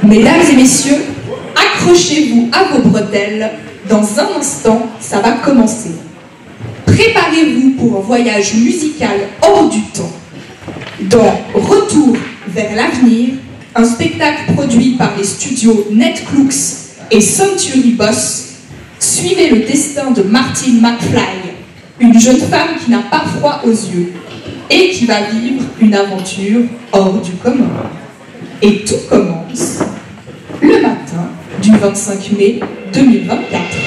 Mesdames et messieurs, accrochez-vous à vos bretelles. Dans un instant, ça va commencer. Préparez-vous pour un voyage musical hors du temps. Dans Retour vers l'avenir, un spectacle produit par les studios Netflix et Century Boss, suivez le destin de Martine McFly, une jeune femme qui n'a pas froid aux yeux et qui va vivre une aventure hors du commun. Et tout commence le matin du 25 mai 2024.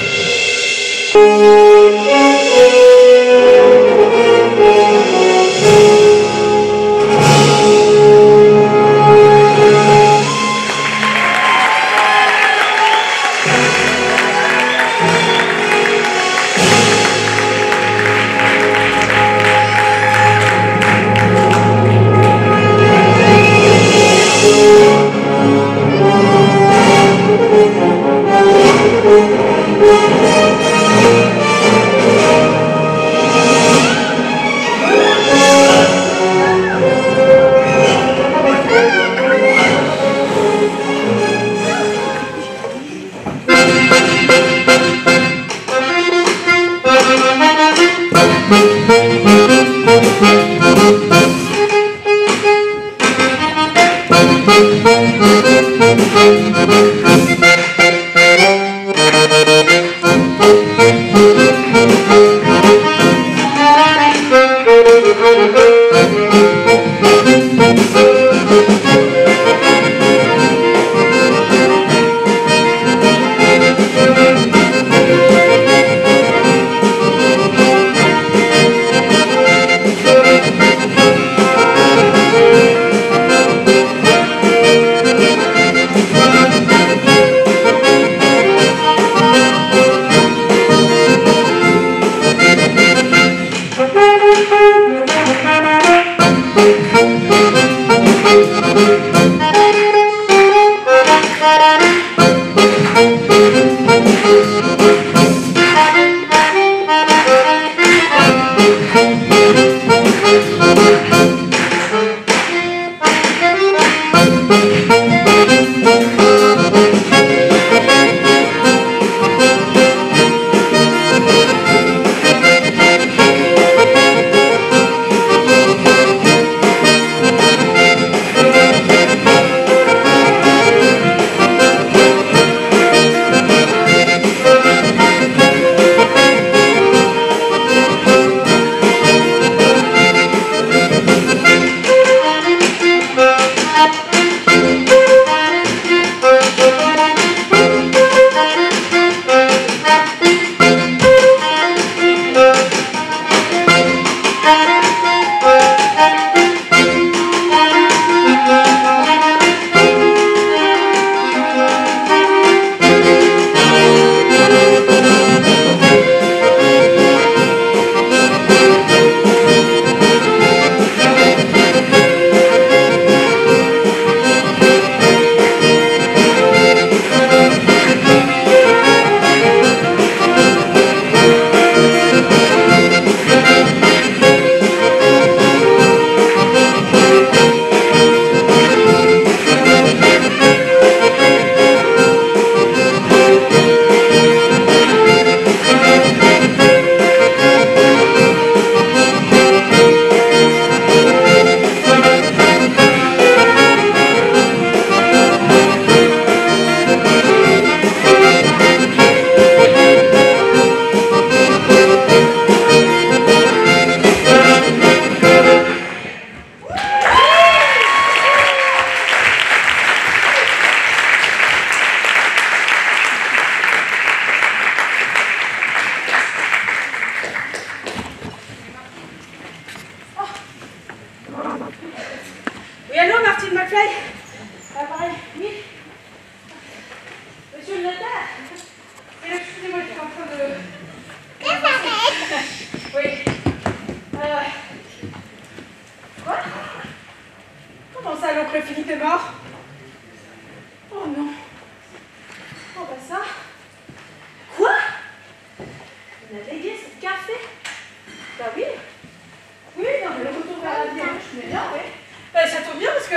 Ça tombe bien parce que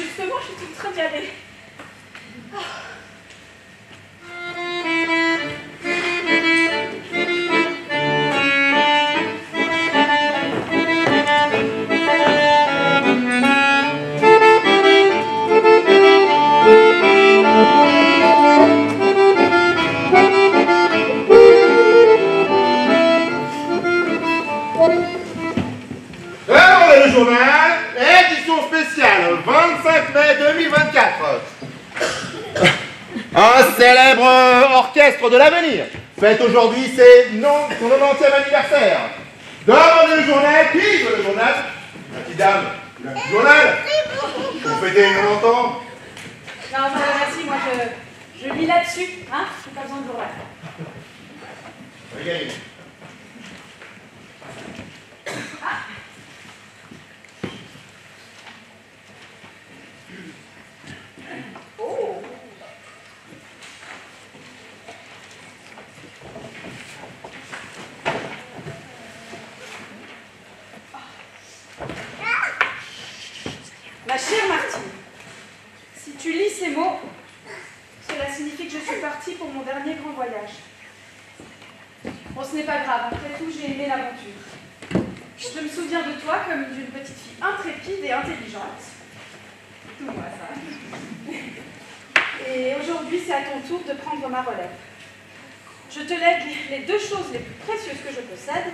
justement je suis toute en train d'y aller. Un célèbre orchestre de l'avenir fête aujourd'hui son 90e anniversaire. Demandez le journal. Qui veut le journal? La petite dame, le journal. Vous fêtez les 90 ans? Non, merci, moi je lis là-dessus, hein, j'ai pas besoin de journal. Regardez. Oh. Ma chère Martine, si tu lis ces mots, cela signifie que je suis partie pour mon dernier grand voyage. Bon, ce n'est pas grave, après tout, j'ai aimé l'aventure. Je me souviens de toi comme d'une petite fille intrépide et intelligente. Tout moi, ça. Et aujourd'hui, c'est à ton tour de prendre ma relève. Je te lègue les deux choses les plus précieuses que je possède,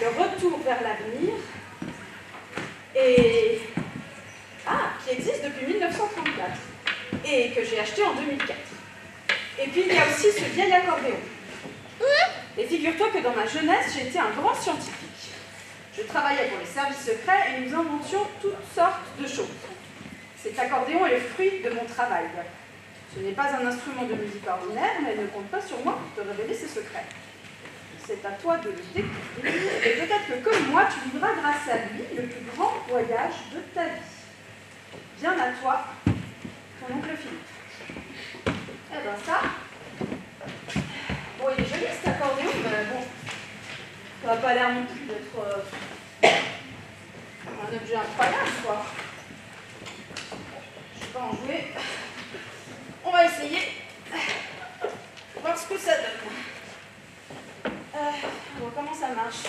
le retour vers l'avenir et... qui existe depuis 1934 et que j'ai acheté en 2004. Et puis il y a aussi ce vieil accordéon. Et figure-toi que dans ma jeunesse, j'ai été un grand scientifique. Je travaillais pour les services secrets et nous inventions toutes sortes de choses. Cet accordéon est le fruit de mon travail. Ce n'est pas un instrument de musique ordinaire, mais ne compte pas sur moi pour te révéler ses secrets. C'est à toi de le découvrir, et peut-être que comme moi, tu vivras grâce à lui le plus grand voyage de ta vie. Bien à toi, ton oncle Philippe. Eh ben ça, bon, il est joli cet accordéon, mais bon, ça n'a pas l'air non plus d'être un objet incroyable, quoi. Je vais pas en jouer. On va essayer. Voir ce que ça donne. Bon, comment ça marche?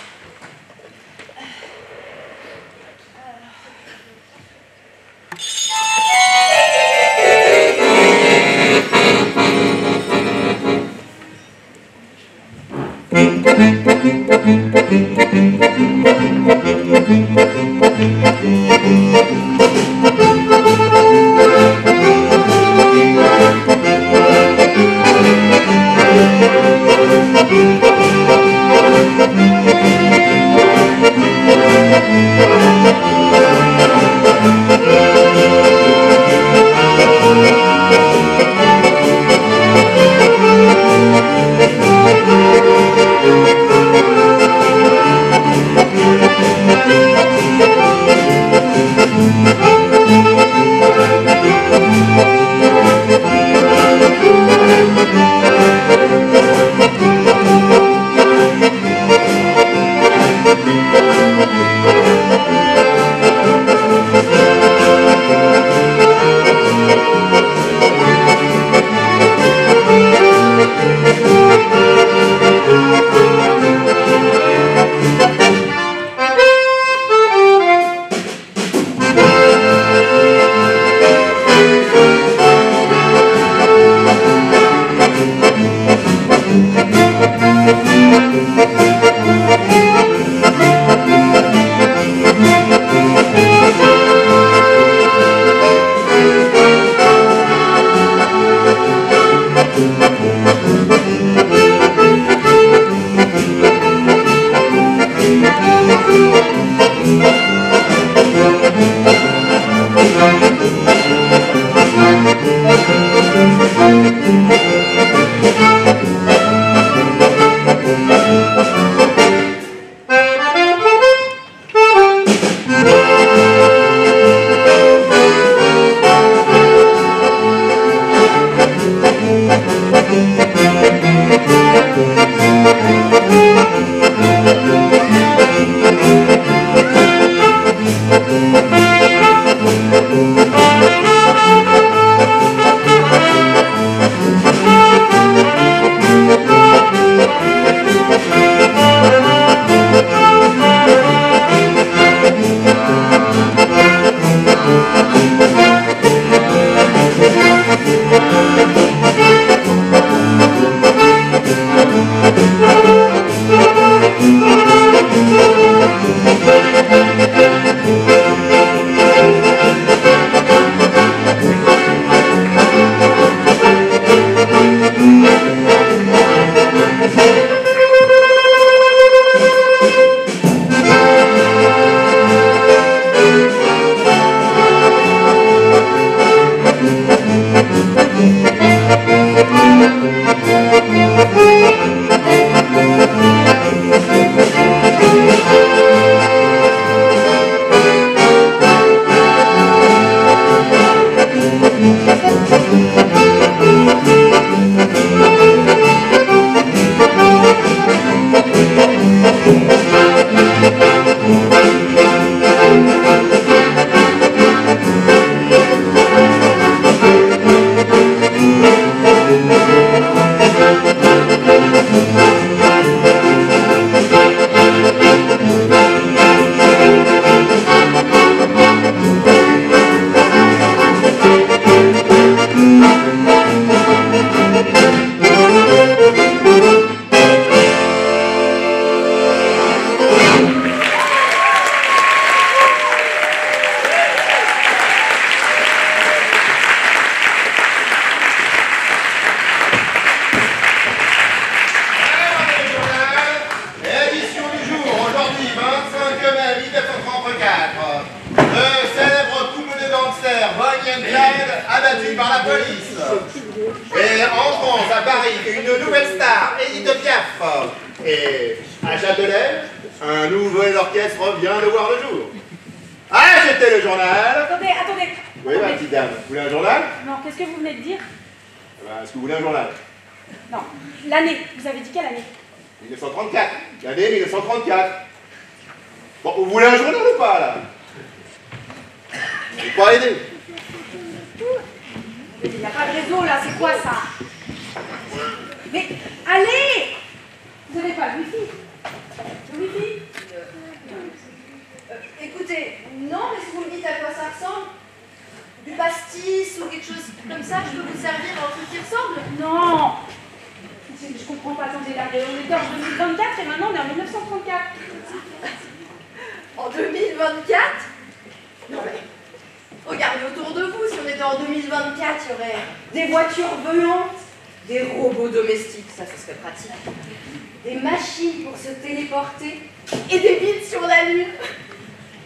Jade abattu par la police. Et en France, à Paris, une nouvelle star, Edith Piaf. Et à Châtelet, un nouvel orchestre vient de voir le jour. Achetez le journal. Attendez, attendez. Oui, ma petite dame, vous voulez un journal? Non, qu'est-ce que vous venez de dire? Est-ce que vous voulez un journal? Non, l'année. Vous avez dit quelle année? 1934. L'année 1934. Bon, vous voulez un journal ou pas, là? Faut pas aider. Mais il n'y a pas de réseau, là. C'est quoi, ça? Mais, allez! Vous n'avez pas le wifi? Le wifi? Écoutez, non, mais si vous me dites à quoi ça ressemble, du pastis ou quelque chose comme ça, je peux vous servir un truc qui ressemble? Non! Je comprends pas, attendez, là, on était en 2024 et maintenant on est en 1934. En 2024? Non mais, regardez autour de vous, si on était en 2024, il y aurait des voitures volantes, des robots domestiques, ça ce serait pratique, des machines pour se téléporter et des villes sur la Lune.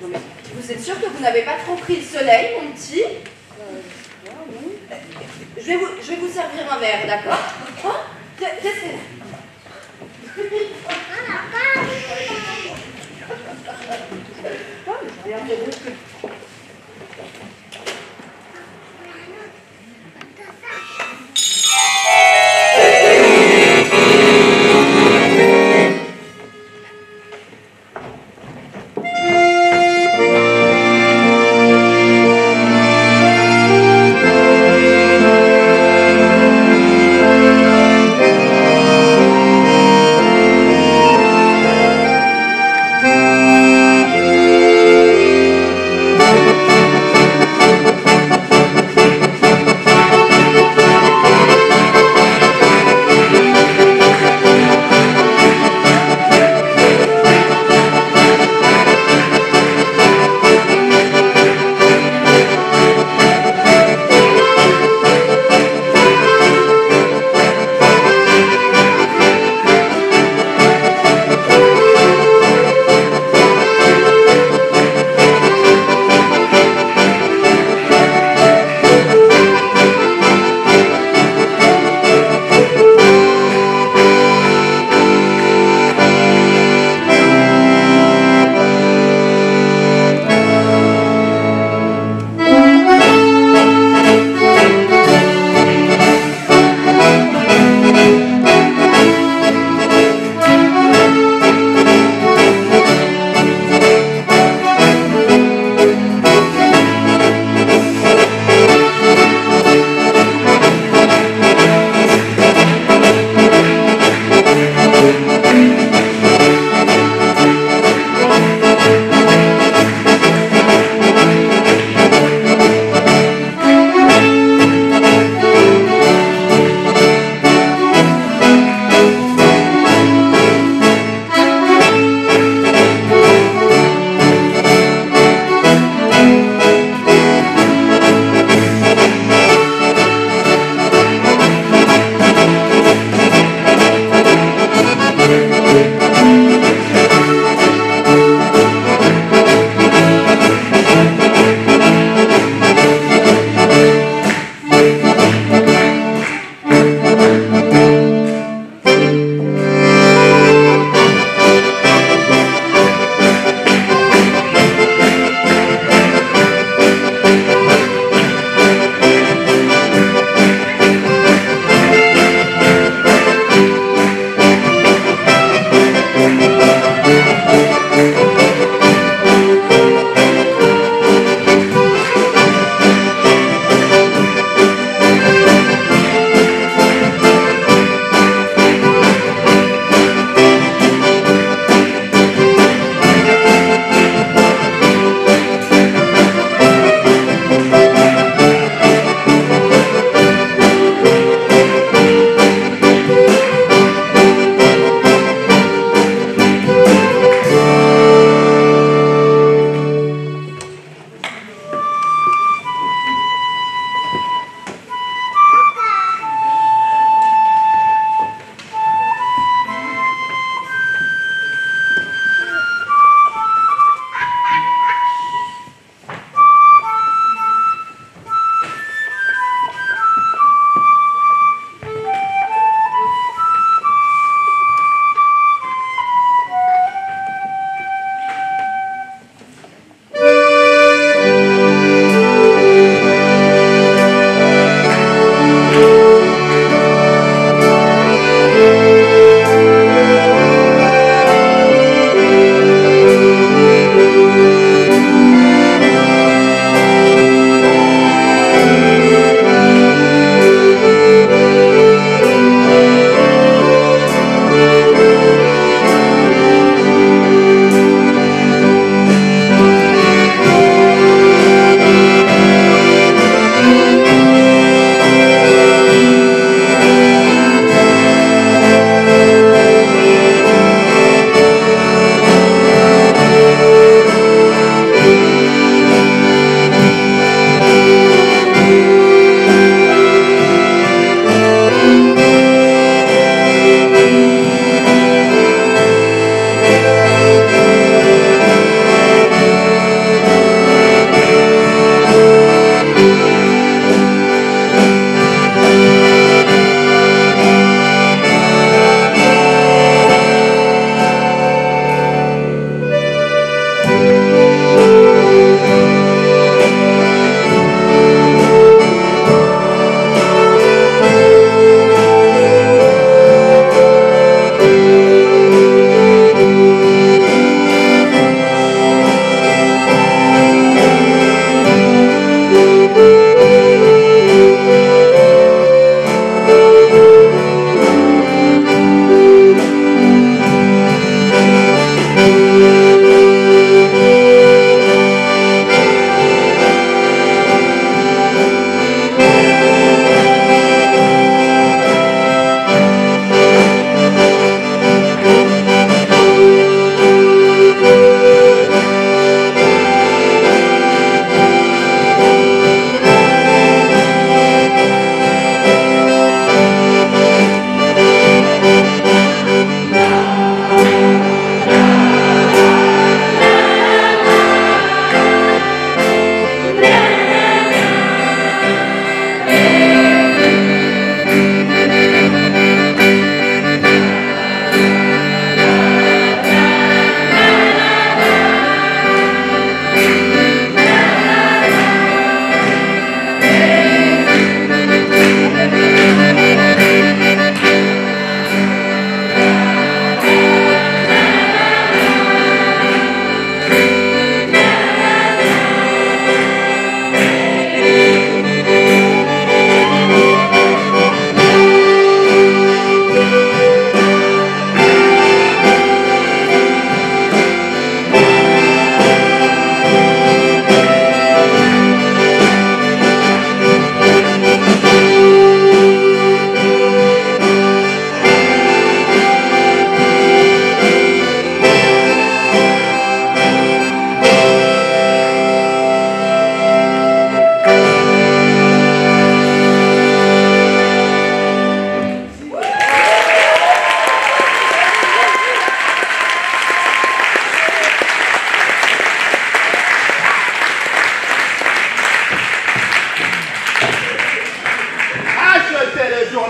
Non mais, vous êtes sûr que vous n'avez pas trop pris le soleil, mon petit? Je vais vous servir un verre, d'accord? Oh, restez là.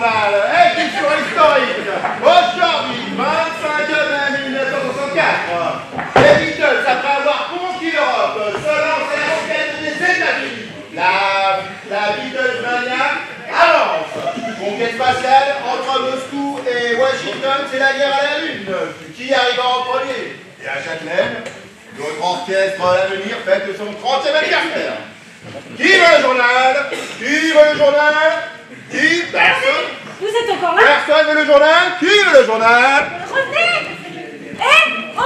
journal. Édition historique. Aujourd'hui, 25 mai 1964. Les Beatles, après avoir conquis l'Europe, se lancent à la conquête des États-Unis. La Beatlemania avance. Conquête spatiale entre Moscou et Washington, c'est la guerre à la Lune. Qui arrivera en premier? Et à Châtelaine, notre orchestre L'Avenir fête son 30e anniversaire. Qui veut le journal? Qui veut le journal? Qui? Personne? Vous êtes encore là? Personne veut le journal? Qui veut le journal? Revenez! Oh!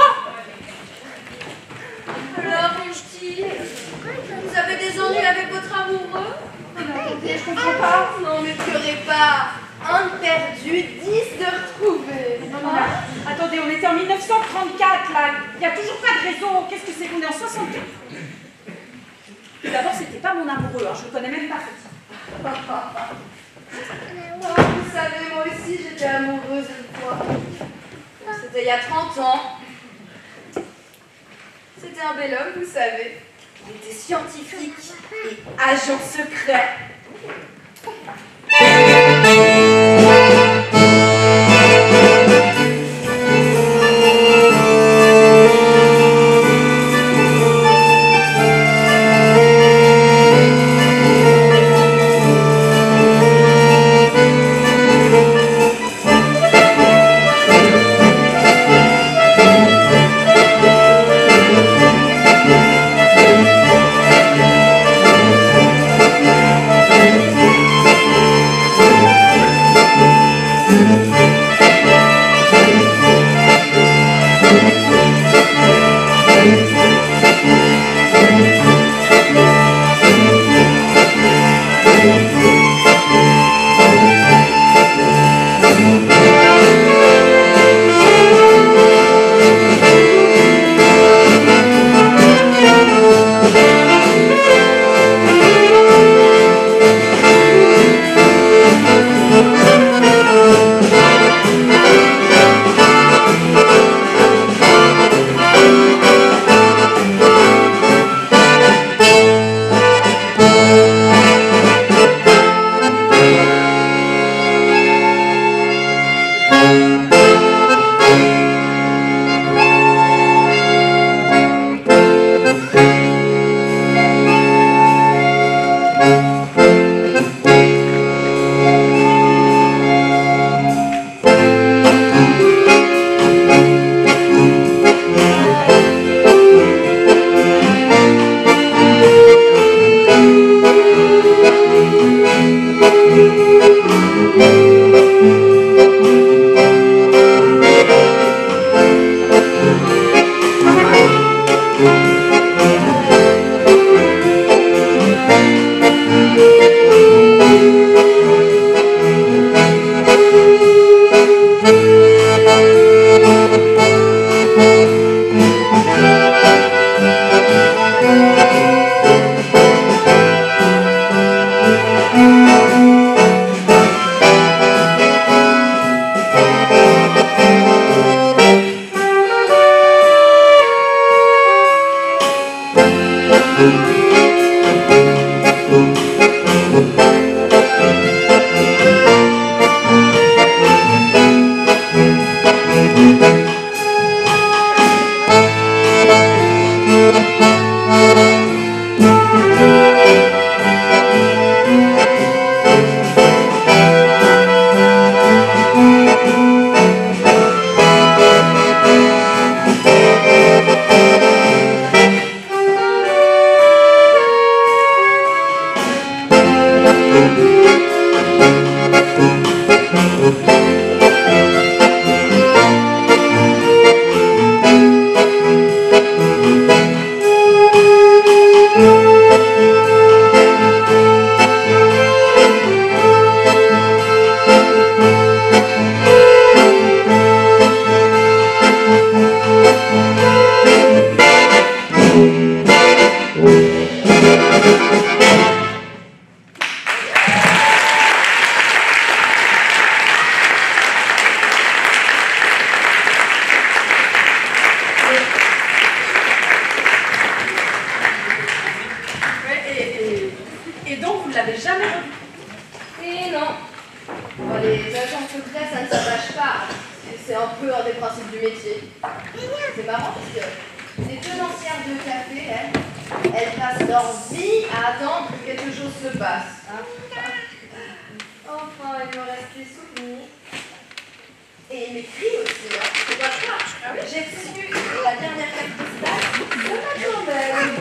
Alors, Rouge-t-il, vous avez des ennuis avec votre amoureux? Attendez, je comprends pas. Non, mais pleurez pas. Un de perdu, 10 de retrouvé. Non, attendez, on était en 1934, là. Il n'y a toujours pas de réseau. Qu'est-ce que c'est qu'on est en 64? D'abord, c'était pas mon amoureux, hein. Je le connais même pas. Oh, vous savez, moi aussi, j'étais amoureuse une fois. C'était il y a 30 ans. C'était un bel homme, vous savez. Il était scientifique et agent secret. Et donc, vous ne l'avez jamais revu? Et non, Bon, les agents secrets, ça ne s'attache pas. C'est un peu un des principes du métier. C'est marrant parce que ces tenancières de café, elles passent leur vie à attendre que quelque chose se passe. Hein. Enfin, il me reste les souvenirs. Et mes cris aussi. Hein. C'est pas ça. J'ai reçu la dernière carte postale de ma journée.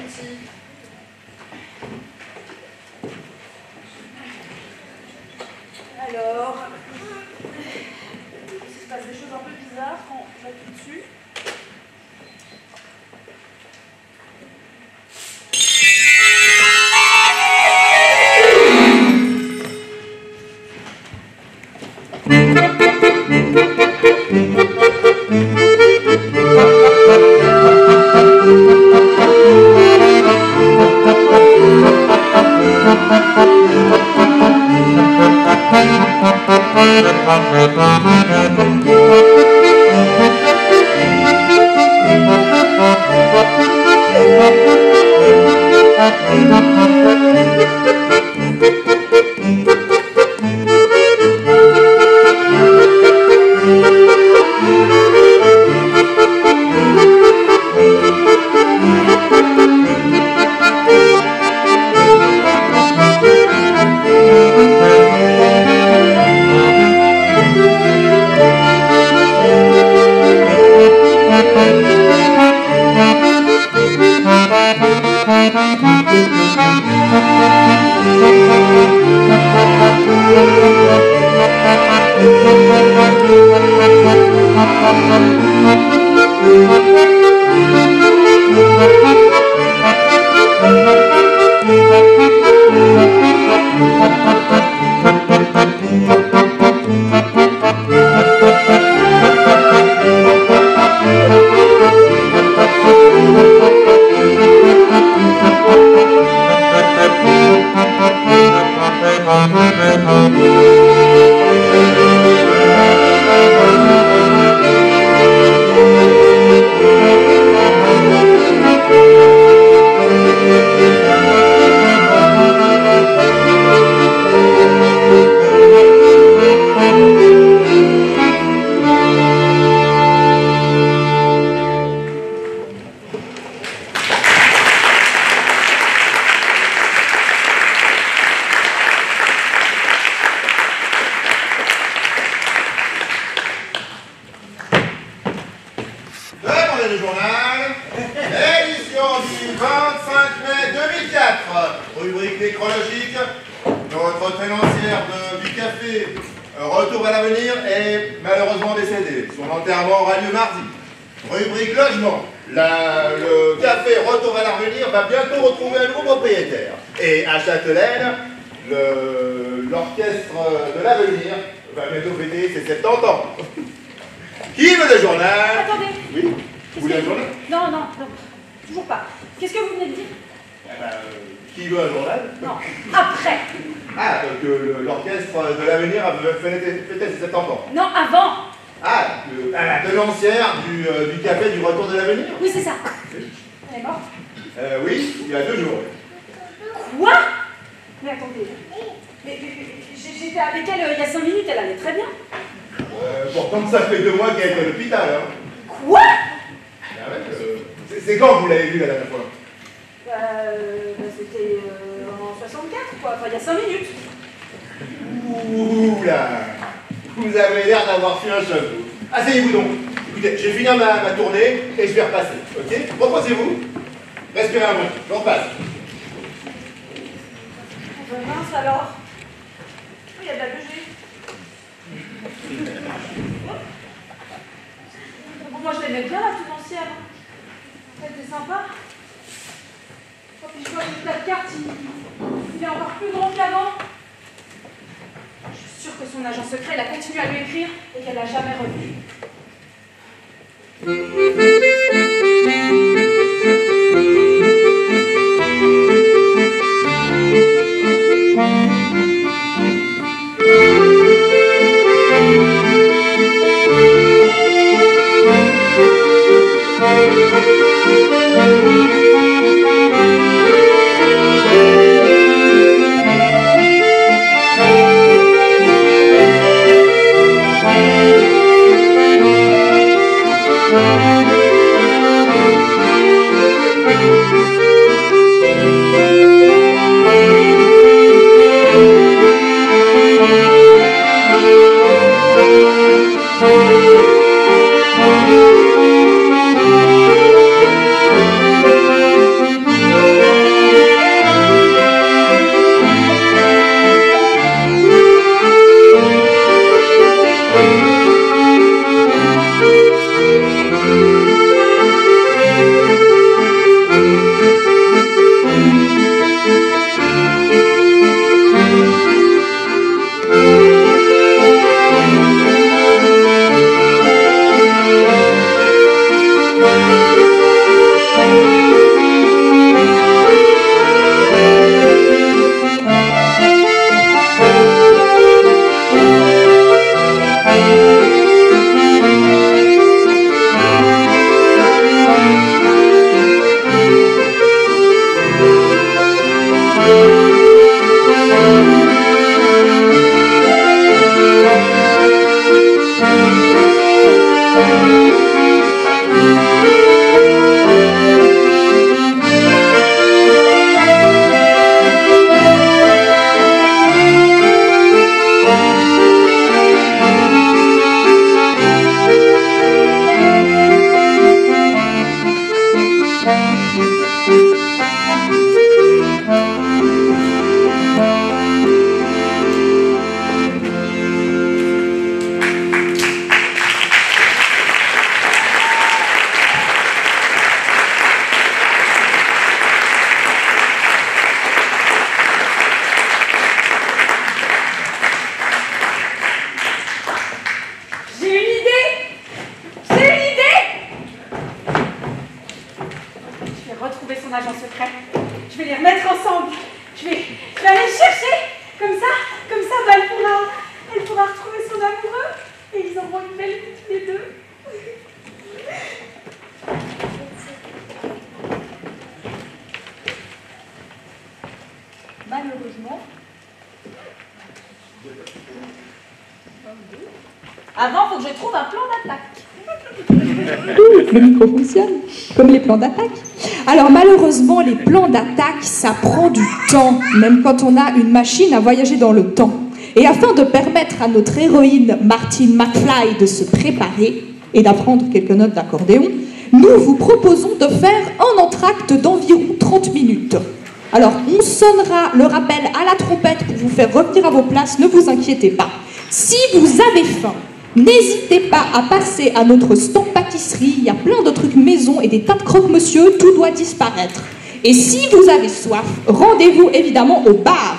petit. Alors, il se passe des choses un peu bizarres quand j'appuie dessus. Le journal, édition du 25 mai 2004, rubrique nécrologique, notre tenancière du café Retour à l'avenir est malheureusement décédée. Son enterrement aura lieu mardi. Rubrique logement, le café Retour à l'avenir va bientôt retrouver un nouveau propriétaire. Et à Châtelaine, l'orchestre de l'avenir va bientôt fêter ses 70 ans. Qui veut le journal? Attendez. Oui. Vous voulez un journal? Non, non, non, toujours pas. Qu'est-ce que vous venez de dire? Qui veut un journal? Non, après. Ah, donc l'orchestre de l'avenir a fêté ses 70 ans. Non, avant. Ah, la tenancière du café du Retour de l'avenir? Oui, c'est ça. Elle est morte? Oui, il y a 2 jours. Quoi? Mais attendez. Mais j'étais avec elle il y a 5 minutes, elle allait très bien. Pourtant, ça fait 2 mois qu'elle est à l'hôpital. Hein. Quoi? C'est quand vous l'avez vu la dernière fois? C'était en 64, quoi. Enfin, il y a 5 minutes. Ouh là! Vous avez l'air d'avoir fait un choc. Asseyez-vous donc. Écoutez, je vais finir ma tournée et je vais repasser. Ok? Reposez-vous. Respirez un bon. Je repasse. Mince alors. Il y a de la bougie. Bon, moi je l'aimais bien la tenancière. Elle était sympa. Oh, puis je vois que la carte, il est encore plus grand qu'avant. Je suis sûre que son agent secret, elle a continué à lui écrire et qu'elle l'a jamais revu. Thank you. Malheureusement. Avant, il faut que je trouve un plan d'attaque. Le micro fonctionne, comme les plans d'attaque. Alors malheureusement, les plans d'attaque, ça prend du temps, même quand on a une machine à voyager dans le temps. Et afin de permettre à notre héroïne Martine McFly de se préparer et d'apprendre quelques notes d'accordéon, nous vous proposons de faire un entracte d'environ 30 minutes. Alors, on sonnera le rappel à la trompette pour vous faire revenir à vos places, ne vous inquiétez pas. Si vous avez faim, n'hésitez pas à passer à notre stand pâtisserie, il y a plein de trucs maison et des tas de croque-monsieur, tout doit disparaître. Et si vous avez soif, rendez-vous évidemment au bar.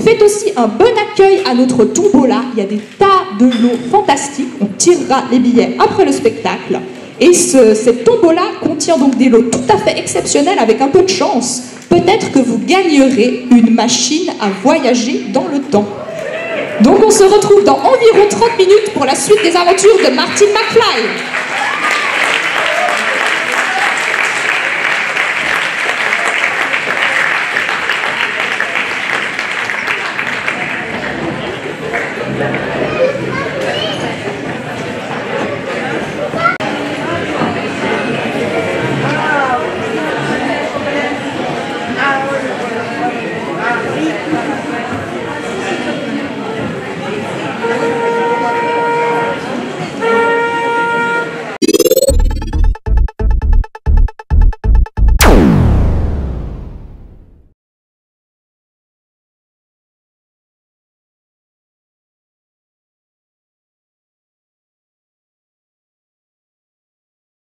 Faites aussi un bon accueil à notre tombola, il y a des tas de lots fantastiques, on tirera les billets après le spectacle. Et cette tombola contient donc des lots tout à fait exceptionnels avec un peu de chance. Peut-être que vous gagnerez une machine à voyager dans le temps. Donc on se retrouve dans environ 30 minutes pour la suite des aventures de Martine McFly. Thank you.